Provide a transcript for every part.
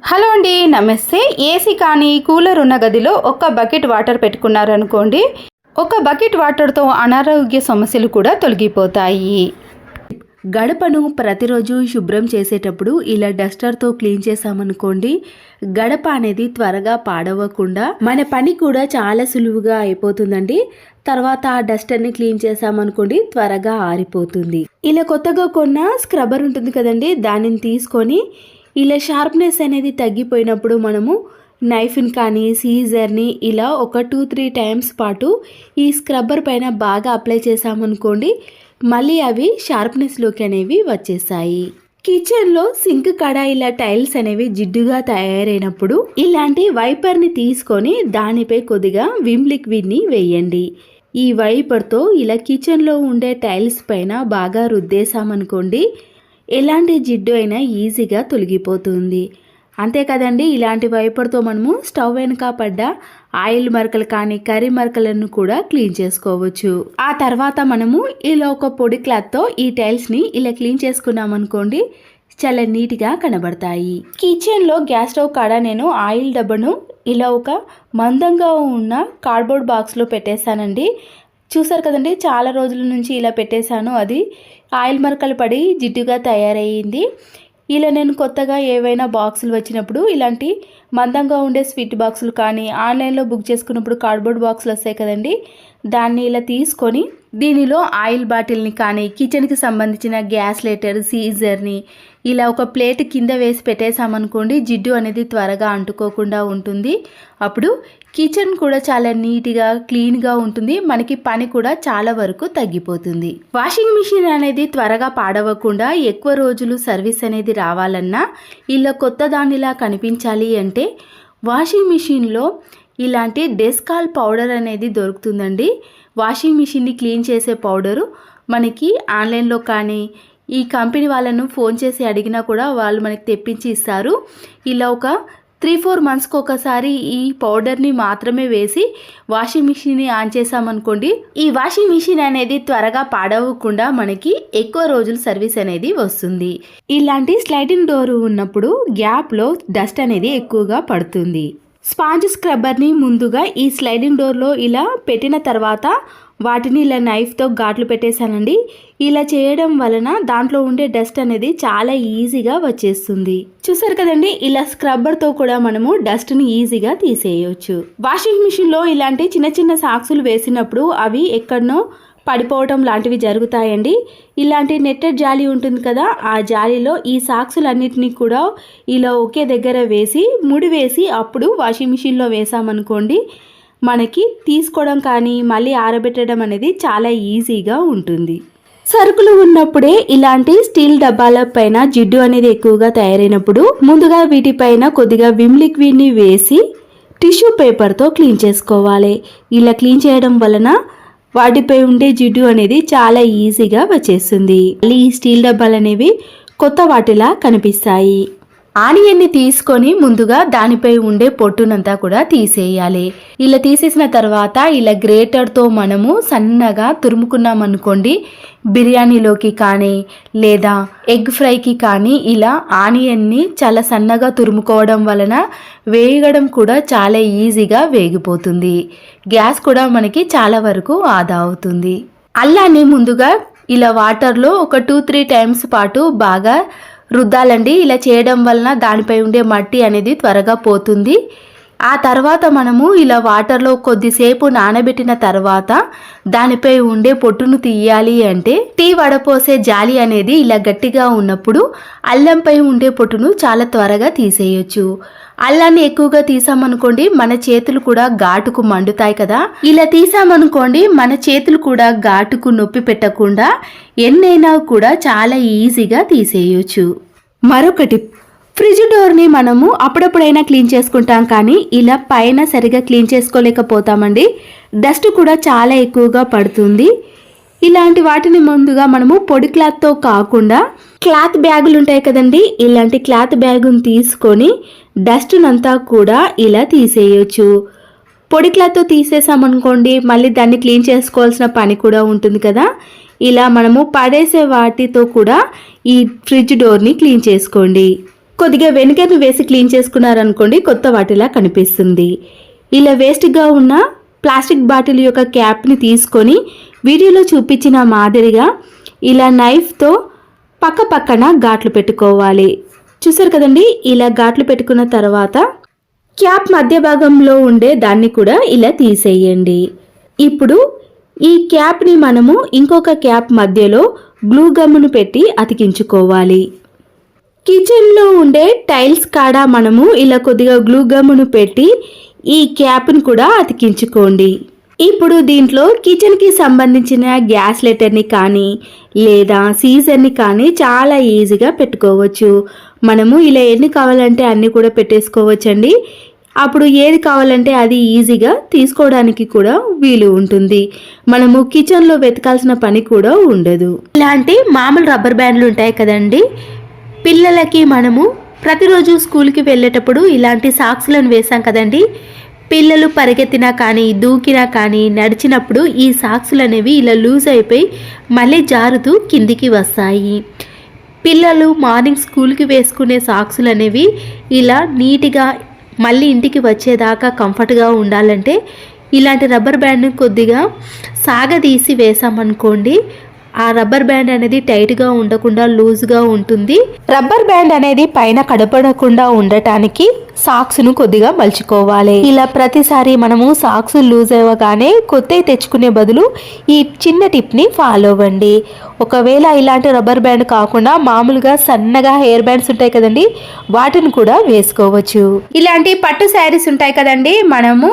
Hello అండి, నమస్తే. AC కానీ కూలర్ ఉన్న గదిలో ఒక బకెట్ వాటర్ పెట్టుకున్నారనుకోండి, ఒక బకెట్ వాటర్తో అనారోగ్య సమస్యలు కూడా తొలగిపోతాయి. గడపను ప్రతిరోజు శుభ్రం చేసేటప్పుడు ఇలా డస్టర్తో క్లీన్ చేసామనుకోండి, గడప అనేది త్వరగా పాడవకుండా మన పని కూడా చాలా సులువుగా అయిపోతుందండి. తర్వాత ఆ డస్టర్ని క్లీన్ చేసామనుకోండి, త్వరగా ఆరిపోతుంది. ఇలా కొత్తగా కొన్న స్క్రబ్బర్ ఉంటుంది కదండి, దానిని తీసుకొని ఇలా షార్ప్నెస్ అనేది తగ్గిపోయినప్పుడు మనము నైఫ్ని కానీ సీజర్ని ఇలా ఒక 2-3 టైమ్స్ పాటు ఈ స్క్రబ్బర్ పైన బాగా అప్లై చేసామనుకోండి, మళ్ళీ అవి షార్ప్నెస్లోకి అనేవి వచ్చేసాయి. కిచెన్లో సింక్ కాడ ఇలా టైల్స్ అనేవి జిడ్డుగా తయారైనప్పుడు ఇలాంటి వైపర్ని తీసుకొని దానిపై కొద్దిగా విమ్ లిక్విడ్ని వేయండి. ఈ వైపర్తో ఇలా కిచెన్లో ఉండే టైల్స్ పైన బాగా రుద్దేశామనుకోండి, ఎలాంటి జిడ్డు అయినా ఈజీగా తొలగిపోతుంది. అంతే కదండి, ఇలాంటి వైపర్తో మనము స్టవ్ వెనుక పడ్డ ఆయిల్ మరకలు కానీ కర్రీ మరకలను కూడా క్లీన్ చేసుకోవచ్చు. ఆ తర్వాత మనము ఇలా ఒక పొడి క్లాత్తో ఈ టైల్స్ని ఇలా క్లీన్ చేసుకున్నాం అనుకోండి, చాలా నీట్గా కనబడతాయి. కిచెన్లో గ్యాస్ స్టవ్ కాడ నేను ఆయిల్ డబ్బాను ఇలా ఒక మందంగా ఉన్న కార్డ్బోర్డ్ బాక్స్లో పెట్టేశానండి. చూసారు కదండి, చాలా రోజుల నుంచి ఇలా పెట్టేశాను. అది ఆయిల్ మరకలు పడి జిడ్డుగా తయారయ్యింది. ఇలా నేను కొత్తగా ఏవైనా బాక్సులు వచ్చినప్పుడు ఇలాంటి మందంగా ఉండే స్వీట్ బాక్సులు కానీ ఆన్లైన్లో బుక్ చేసుకున్నప్పుడు కార్డ్బోర్డ్ బాక్సులు వస్తాయి కదండి, దాన్ని ఇలా తీసుకొని దీనిలో ఆయిల్ బాటిల్ని కానీ కిచెన్కి సంబంధించిన గ్యాస్ లైటర్ సీజర్ని ఇలా ఒక ప్లేట్ కింద వేసి పెట్టేసామనుకోండి, జిడ్డు అనేది త్వరగా అంటుకోకుండా ఉంటుంది. అప్పుడు కిచెన్ కూడా చాలా నీట్గా క్లీన్గా ఉంటుంది. మనకి పని కూడా చాలా వరకు తగ్గిపోతుంది. వాషింగ్ మిషన్ అనేది త్వరగా పాడవకుండా ఎక్కువ రోజులు సర్వీస్ అనేది రావాలన్నా, ఇలా కొత్త దానిలా కనిపించాలి అంటే వాషింగ్ మిషన్లో ఇలాంటి డెస్కాల్ పౌడర్ అనేది దొరుకుతుందండి. వాషింగ్ మిషన్ని క్లీన్ చేసే పౌడరు మనకి ఆన్లైన్లో కానీ ఈ కంపెనీ వాళ్ళను ఫోన్ చేసి అడిగినా కూడా వాళ్ళు మనకి తెప్పించి ఇస్తారు. ఇలా ఒక 3-4 మంత్స్కి ఒకసారి ఈ పౌడర్ని మాత్రమే వేసి వాషింగ్ మిషన్ని ఆన్ చేసామనుకోండి, ఈ వాషింగ్ మిషన్ అనేది త్వరగా పాడవకుండా మనకి ఎక్కువ రోజులు సర్వీస్ అనేది వస్తుంది. ఇలాంటి స్లైడింగ్ డోర్ ఉన్నప్పుడు గ్యాప్లో డస్ట్ అనేది ఎక్కువగా పడుతుంది. స్పాంజ్ స్క్రబ్బర్ని ముందుగా ఈ స్లైడింగ్ డోర్లో ఇలా పెట్టిన తర్వాత వాటిని ఇలా నైఫ్తో ఘాట్లు పెట్టేశానండి. ఇలా చేయడం వలన దాంట్లో ఉండే డస్ట్ అనేది చాలా ఈజీగా వచ్చేస్తుంది. చూసారు కదండి, ఇలా స్క్రబ్బర్తో కూడా మనము డస్ట్ని ఈజీగా తీసేయవచ్చు. వాషింగ్ మిషన్లో ఇలాంటి చిన్న చిన్న సాక్సులు వేసినప్పుడు అవి ఎక్కడనో పడిపోవటం లాంటివి జరుగుతాయండి. ఇలాంటి నెట్టెడ్ జాలి ఉంటుంది కదా, ఆ జాలీలో ఈ సాక్సులన్నిటినీ కూడా ఇలా ఒకే దగ్గర వేసి ముడివేసి అప్పుడు వాషింగ్ మిషన్లో వేసామనుకోండి, మనకి తీసుకోవడం కానీ మళ్ళీ ఆరబెట్టడం అనేది చాలా ఈజీగా ఉంటుంది. సరుకులు ఉన్నప్పుడే ఇలాంటి స్టీల్ డబ్బాల పైన జిడ్డు అనేది ఎక్కువగా తయారైనప్పుడు ముందుగా వీటిపైన కొద్దిగా విమ్ లిక్విడ్ని వేసి టిష్యూ పేపర్తో క్లీన్ చేసుకోవాలి. ఇలా క్లీన్ చేయడం వలన వాటిపై ఉండే జిడ్డు అనేది చాలా ఈజీగా వచ్చేస్తుంది. మళ్ళీ ఈ స్టీల్ డబ్బాలు అనేవి కొత్త వాటిలా కనిపిస్తాయి. ఆనియన్ని తీసుకొని ముందుగా దానిపై ఉండే పొట్టునంతా కూడా తీసేయాలి. ఇలా తీసేసిన తర్వాత ఇలా గ్రేటర్తో మనము సన్నగా తురుముకున్నాం అనుకోండి, బిర్యానీలోకి కానీ లేదా ఎగ్ ఫ్రైకి కానీ ఇలా ఆనియన్ని చాలా సన్నగా తురుముకోవడం వలన వేగడం కూడా చాలా ఈజీగా వేగిపోతుంది. గ్యాస్ కూడా మనకి చాలా వరకు ఆదా అవుతుంది. అల్లాన్ని ముందుగా ఇలా వాటర్లో ఒక 2-3 టైమ్స్ పాటు బాగా రుద్దాలండి. ఇలా చేయడం వలన దానిపై ఉండే మట్టి అనేది త్వరగా పోతుంది. ఆ తర్వాత మనము ఇలా వాటర్లో కొద్దిసేపు నానబెట్టిన తర్వాత దానిపై ఉండే పొట్టును తీయాలి అంటే టీ వడపోసే జాలి అనేది ఇలా గట్టిగా ఉన్నప్పుడు అల్లంపై ఉండే పొట్టును చాలా త్వరగా తీసేయొచ్చు. అల్లాన్ని ఎక్కువగా తీసామనుకోండి, మన చేతులు కూడా ఘాటుకు మండుతాయి కదా. ఇలా తీసామనుకోండి, మన చేతులు కూడా ఘాటుకు నొప్పి పెట్టకుండా ఎన్నైనా కూడా చాలా ఈజీగా తీసేయొచ్చు. మరొకటి, ఫ్రిడ్జ్ డోర్ని మనము అప్పుడప్పుడైనా క్లీన్ చేసుకుంటాం కానీ ఇలా పైన సరిగా క్లీన్ చేసుకోలేకపోతామండి. డస్ట్ కూడా చాలా ఎక్కువగా పడుతుంది. ఇలాంటి వాటిని ముందుగా మనము పొడి క్లాత్తో కాకుండా క్లాత్ బ్యాగులు ఉంటాయి కదండి, ఇలాంటి క్లాత్ బ్యాగును తీసుకొని డస్ట్నంతా కూడా ఇలా తీసేయచ్చు. పొడి క్లాత్తో తీసేసామనుకోండి, మళ్ళీ దాన్ని క్లీన్ చేసుకోవాల్సిన పని కూడా ఉంటుంది కదా. ఇలా మనము పడేసే వాటితో కూడా ఈ ఫ్రిడ్జ్ డోర్ని క్లీన్ చేసుకోండి. కొద్దిగా వెనిగర్ని వేసి క్లీన్ చేసుకున్నారనుకోండి కొత్త వాటిలా కనిపిస్తుంది. ఇలా వేస్ట్గా ఉన్న ప్లాస్టిక్ బాటిల్ యొక్క క్యాప్ని తీసుకొని వీడియోలో చూపించిన మాదిరిగా ఇలా నైఫ్తో పక్కన ఘాట్లు పెట్టుకోవాలి. చూసారు కదండి, ఇలా ఘాట్లు పెట్టుకున్న తర్వాత క్యాప్ మధ్య భాగంలో ఉండే దాన్ని కూడా ఇలా తీసేయండి. ఇప్పుడు ఈ క్యాప్ని మనము ఇంకొక క్యాప్ మధ్యలో గ్లూ గమ్మును పెట్టి అతికించుకోవాలి. కిచెన్లో ఉండే టైల్స్ కాడ మనము ఇలా కొద్దిగా గ్లూ గమ్మును పెట్టి ఈ క్యాప్ని కూడా అతికించుకోండి. ఇప్పుడు దీంట్లో కిచెన్కి సంబంధించిన గ్యాస్ లెటర్ని కానీ లేదా సీజర్ని కానీ చాలా ఈజీగా పెట్టుకోవచ్చు. మనము ఇలా ఎన్ని కావాలంటే అన్ని కూడా పెట్టేసుకోవచ్చండి. అప్పుడు ఏది కావాలంటే అది ఈజీగా తీసుకోవడానికి కూడా వీలు ఉంటుంది. మనము కిచెన్లో వెతకాల్సిన పని కూడా ఉండదు. ఇలాంటి మామూలు రబ్బర్ బ్యాండ్లు ఉంటాయి కదండి, పిల్లలకి మనము ప్రతిరోజు స్కూల్కి వెళ్ళేటప్పుడు ఇలాంటి సాక్స్లను వేసాం కదండి. పిల్లలు పరిగెత్తినా కానీ దూకినా కానీ నడిచినప్పుడు ఈ సాక్స్లు అనేవి ఇలా లూజ్ అయిపోయి మళ్ళీ జారుతూ కిందికి వస్తాయి. పిల్లలు మార్నింగ్ స్కూల్కి వేసుకునే సాక్స్లు అనేవి ఇలా నీట్గా మళ్ళీ ఇంటికి వచ్చేదాకా కంఫర్ట్గా ఉండాలంటే ఇలాంటి రబ్బర్ బ్యాండ్ని కొద్దిగా సాగదీసి వేసామనుకోండి, ఆ రబ్బర్ బ్యాండ్ అనేది టైట్గా ఉండకుండా లూజ్గా ఉంటుంది. రబ్బర్ బ్యాండ్ అనేది పైన కడపడకుండా ఉండటానికి సాక్స్ను కొద్దిగా మలుచుకోవాలి. ఇలా ప్రతిసారి మనము సాక్స్ లూజ్ అవ్వగానే కొత్తవి తెచ్చుకునే బదులు ఈ చిన్న టిప్ని ఫాలో అవ్వండి. ఒకవేళ ఇలాంటి రబ్బర్ బ్యాండ్ కాకుండా మామూలుగా సన్నగా హెయిర్ బ్యాండ్స్ ఉంటాయి కదండి, వాటిని కూడా వేసుకోవచ్చు. ఇలాంటి పట్టు శారీస్ ఉంటాయి కదండి, మనము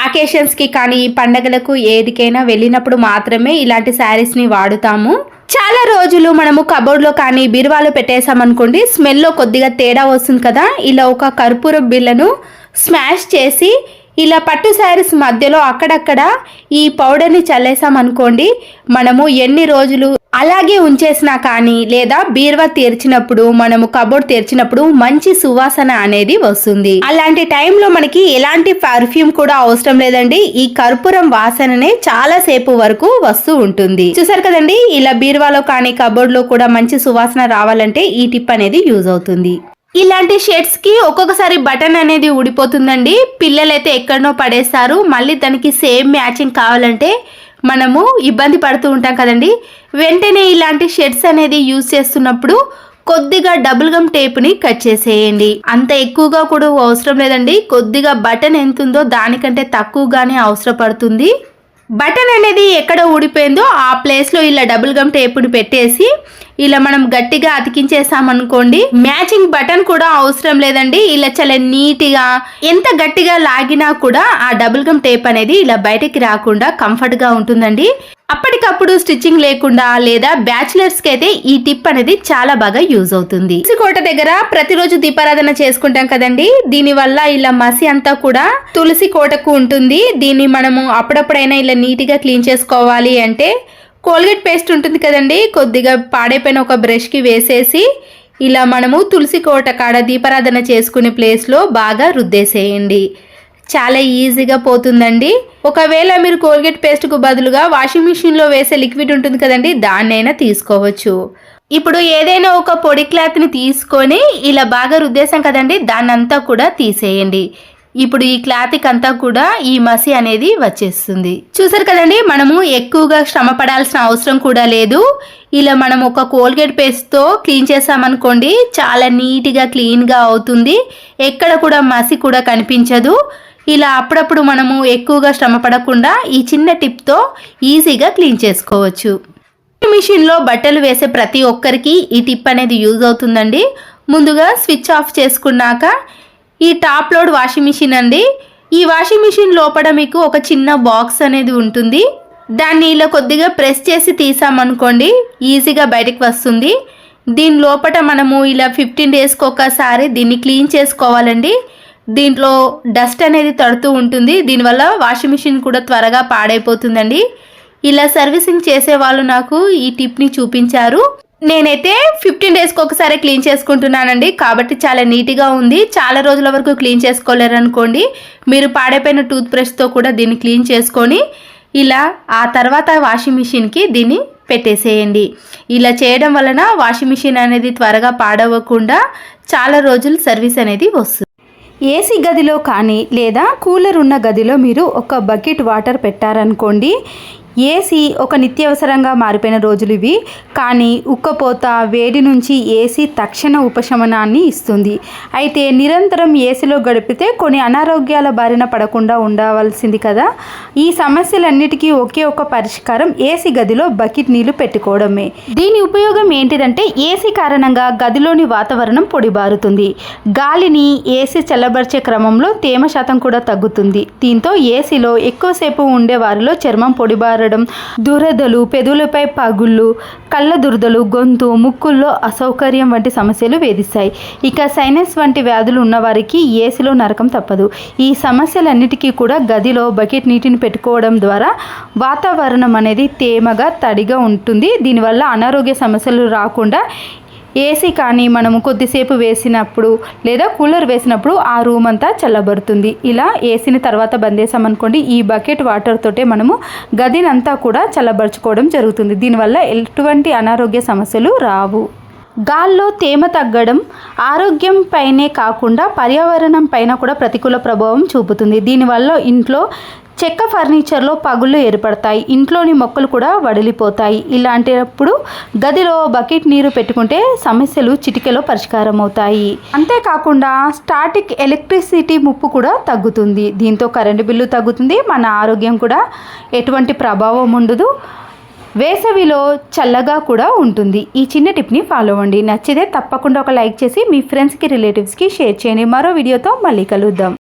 అకేషన్స్కి కానీ పండగలకు ఏదికైనా వెళ్ళినప్పుడు మాత్రమే ఇలాంటి శారీస్ని వాడుతాము. చాలా రోజులు మనము కబోర్డ్లో కానీ బీరువాలో పెట్టేసామనుకోండి, స్మెల్లో కొద్దిగా తేడా వస్తుంది కదా. ఇలా ఒక కర్పూరం బిళ్ళను స్మాష్ చేసి ఇలా పట్టు శారీస్ మధ్యలో అక్కడక్కడ ఈ పౌడర్ని చల్లేసామనుకోండి, మనము ఎన్ని రోజులు అలాగే ఉంచేసినా కానీ లేదా బీరువా తెరిచినప్పుడు మనము కబోర్డ్ తెరిచినప్పుడు మంచి సువాసన అనేది వస్తుంది. అలాంటి టైంలో మనకి ఎలాంటి పర్ఫ్యూమ్ కూడా అవసరం లేదండి, ఈ కర్పూరం వాసననే చాలా సేపు వరకు వస్తూ ఉంటుంది. చూసారు కదండి, ఇలా బీరువాలో కానీ కబోర్డ్లో కూడా మంచి సువాసన రావాలంటే ఈ టిప్ అనేది యూజ్ అవుతుంది. ఇలాంటి షర్ట్స్కి ఒక్కొక్కసారి బటన్ అనేది ఊడిపోతుందండి, పిల్లలైతే ఎక్కడనో పడేస్తారు. మళ్ళీ దానికి సేమ్ మ్యాచింగ్ కావాలంటే మనము ఇబ్బంది పడుతూ ఉంటాం కదండి. వెంటనే ఇలాంటి షర్ట్స్ అనేది యూజ్ చేస్తున్నప్పుడు కొద్దిగా డబుల్ గమ్ టేప్ని కట్ చేసేయండి. అంత ఎక్కువగా కూడా అవసరం లేదండి, కొద్దిగా బటన్ ఎంత ఉందో దానికంటే తక్కువగానే అవసరపడుతుంది. బటన్ అనేది ఎక్కడ ఊడిపోయిందో ఆ ప్లేస్లో ఇలా డబుల్ గమ్ టేప్ని పెట్టేసి ఇలా మనం గట్టిగా అతికించేసామనుకోండి, మ్యాచింగ్ బటన్ కూడా అవసరం లేదండి. ఇలా చాలా నీట్గా ఎంత గట్టిగా లాగినా కూడా ఆ డబుల్ గమ్ టేప్ అనేది ఇలా బయటికి రాకుండా కంఫర్ట్గా ఉంటుందండి. అప్పటికప్పుడు స్టిచ్చింగ్ లేకుండా లేదా బ్యాచులర్స్కి అయితే ఈ టిప్ అనేది చాలా బాగా యూజ్ అవుతుంది. తులసి కోట దగ్గర ప్రతిరోజు దీపారాధన చేసుకుంటాం కదండి, దీనివల్ల ఇలా మసి అంతా కూడా తులసి కోటకు ఉంటుంది. దీన్ని మనము అప్పుడప్పుడైనా ఇలా నీట్గా క్లీన్ చేసుకోవాలి అంటే కోల్గేట్ పేస్ట్ ఉంటుంది కదండి, కొద్దిగా పాడైపోయిన ఒక బ్రష్కి వేసేసి ఇలా మనము తులసి కోట కాడ దీపారాధన చేసుకునే ప్లేస్లో బాగా రుద్దేసేయండి. చాలా ఈజీగా పోతుందండి. ఒకవేళ మీరు కోల్గేట్ పేస్ట్కు బదులుగా వాషింగ్ మిషన్లో వేసే లిక్విడ్ ఉంటుంది కదండి, దాన్నైనా తీసుకోవచ్చు. ఇప్పుడు ఏదైనా ఒక పొడి క్లాత్ని తీసుకొని ఇలా బాగా రుద్దేశాం కదండి, దాన్నంతా కూడా తీసేయండి. ఇప్పుడు ఈ క్లాత్కి అంతా కూడా ఈ మసి అనేది వచ్చేస్తుంది. చూసారు కదండి, మనము ఎక్కువగా శ్రమ పడాల్సిన అవసరం కూడా లేదు. ఇలా మనం ఒక కోల్గేట్ పేస్ట్తో క్లీన్ చేసామనుకోండి, చాలా నీట్గా క్లీన్గా అవుతుంది. ఎక్కడ కూడా మసి కూడా కనిపించదు. ఇలా అప్పుడప్పుడు మనము ఎక్కువగా శ్రమ పడకుండా ఈ చిన్న టిప్తో ఈజీగా క్లీన్ చేసుకోవచ్చు. మిషన్లో బట్టలు వేసే ప్రతి ఒక్కరికి ఈ టిప్ అనేది యూజ్ అవుతుందండి. ముందుగా స్విచ్ ఆఫ్ చేసుకున్నాక ఈ టాప్ లోడ్ వాషింగ్ మిషన్ అండి. ఈ వాషింగ్ మిషన్ లోపల మీకు ఒక చిన్న బాక్స్ అనేది ఉంటుంది. దాన్ని ఇలా కొద్దిగా ప్రెస్ చేసి తీసామనుకోండి, ఈజీగా బయటకు వస్తుంది. దీని లోపల మనము ఇలా 15 డేస్కి ఒకసారి దీన్ని క్లీన్ చేసుకోవాలండి. దీంట్లో డస్ట్ అనేది తడుతూ ఉంటుంది, దీనివల్ల వాషింగ్ మిషన్ కూడా త్వరగా పాడైపోతుందండి. ఇలా సర్వీసింగ్ చేసే వాళ్ళు నాకు ఈ టిప్ని చూపించారు. నేనైతే 15 డేస్కి ఒకసారి క్లీన్ చేసుకుంటున్నానండి, కాబట్టి చాలా నీట్గా ఉంది. చాలా రోజుల వరకు క్లీన్ చేసుకోలేరు అనుకోండి, మీరు పాడైపోయిన టూత్ బ్రష్తో కూడా దీన్ని క్లీన్ చేసుకొని ఇలా ఆ తర్వాత వాషింగ్ మిషన్కి దీన్ని పెట్టేసేయండి. ఇలా చేయడం వలన వాషింగ్ మిషన్ అనేది త్వరగా పాడవకుండా చాలా రోజులు సర్వీస్ అనేది వస్తుంది. ఏసీ గదిలో కానీ లేదా కూలర్ ఉన్న గదిలో మీరు ఒక బకెట్ వాటర్ పెట్టారనుకోండి, ఏసీ ఒక నిత్యావసరంగా మారిపోయిన రోజులు ఇవి. కానీ ఉక్కపోత వేడి నుంచి ఏసీ తక్షణ ఉపశమనాన్ని ఇస్తుంది. అయితే నిరంతరం ఏసీలో గడిపితే కొన్ని అనారోగ్యాల బారిన పడకుండా ఉండవలసింది కదా. ఈ సమస్యలన్నిటికీ ఒకే ఒక పరిష్కారం ఏసీ గదిలో బకెట్ నీళ్లు పెట్టుకోవడమే. దీని ఉపయోగం ఏంటిదంటే ఏసీ కారణంగా గదిలోని వాతావరణం పొడిబారుతుంది. గాలిని ఏసీ చల్లబరిచే క్రమంలో తేమ శాతం కూడా తగ్గుతుంది. దీంతో ఏసీలో ఎక్కువసేపు ఉండే వారిలో చర్మం పొడిబారడం, దురదలు, పెదవులపై పగుళ్ళు, కళ్ళ దురదలు, గొంతు, ముక్కుల్లో అసౌకర్యం వంటి సమస్యలు వేధిస్తాయి. ఇక సైనస్ వంటి వ్యాధులు ఉన్నవారికి ఏసీలో నరకం తప్పదు. ఈ సమస్యలన్నిటికీ కూడా గదిలో బకెట్ నీటిని పెట్టుకోవడం ద్వారా వాతావరణం అనేది తేమగా తడిగా ఉంటుంది. దీనివల్ల అనారోగ్య సమస్యలు రాకుండా ఏసీ కానీ మనము కొద్దిసేపు వేసినప్పుడు లేదా కూలర్ వేసినప్పుడు ఆ రూమ్ అంతా చల్లబడుతుంది. ఇలా ఏసీని తర్వాత బంద్ చేసామనుకోండి, ఈ బకెట్ వాటర్ తోటే మనము గదినంతా కూడా చల్లబరుచుకోవడం జరుగుతుంది. దీనివల్ల ఎటువంటి అనారోగ్య సమస్యలు రావు. గాల్లో తేమ తగ్గడం ఆరోగ్యం పైనే కాకుండా పర్యావరణం పైన కూడా ప్రతికూల ప్రభావం చూపుతుంది. దీనివల్ల ఇంట్లో చెక్క ఫర్నిచర్లో పగుళ్ళు ఏర్పడతాయి, ఇంట్లోని మొక్కలు కూడా వడిలిపోతాయి. ఇలాంటప్పుడు గదిలో బకెట్ నీరు పెట్టుకుంటే సమస్యలు చిటికెలో పరిష్కారం అవుతాయి. అంతేకాకుండా స్టాటిక్ ఎలక్ట్రిసిటీ ముప్పు కూడా తగ్గుతుంది. దీంతో కరెంటు బిల్లు తగ్గుతుంది, మన ఆరోగ్యం కూడా ఎటువంటి ప్రభావం ఉండదు. వేసవిలో చల్లగా కూడా ఉంటుంది. ఈ చిన్న టిప్ని ఫాలో అవ్వండి. నచ్చితే తప్పకుండా ఒక లైక్ చేసి మీ ఫ్రెండ్స్కి, రిలేటివ్స్కి షేర్ చేయండి. మరో వీడియోతో మళ్ళీ కలుద్దాం.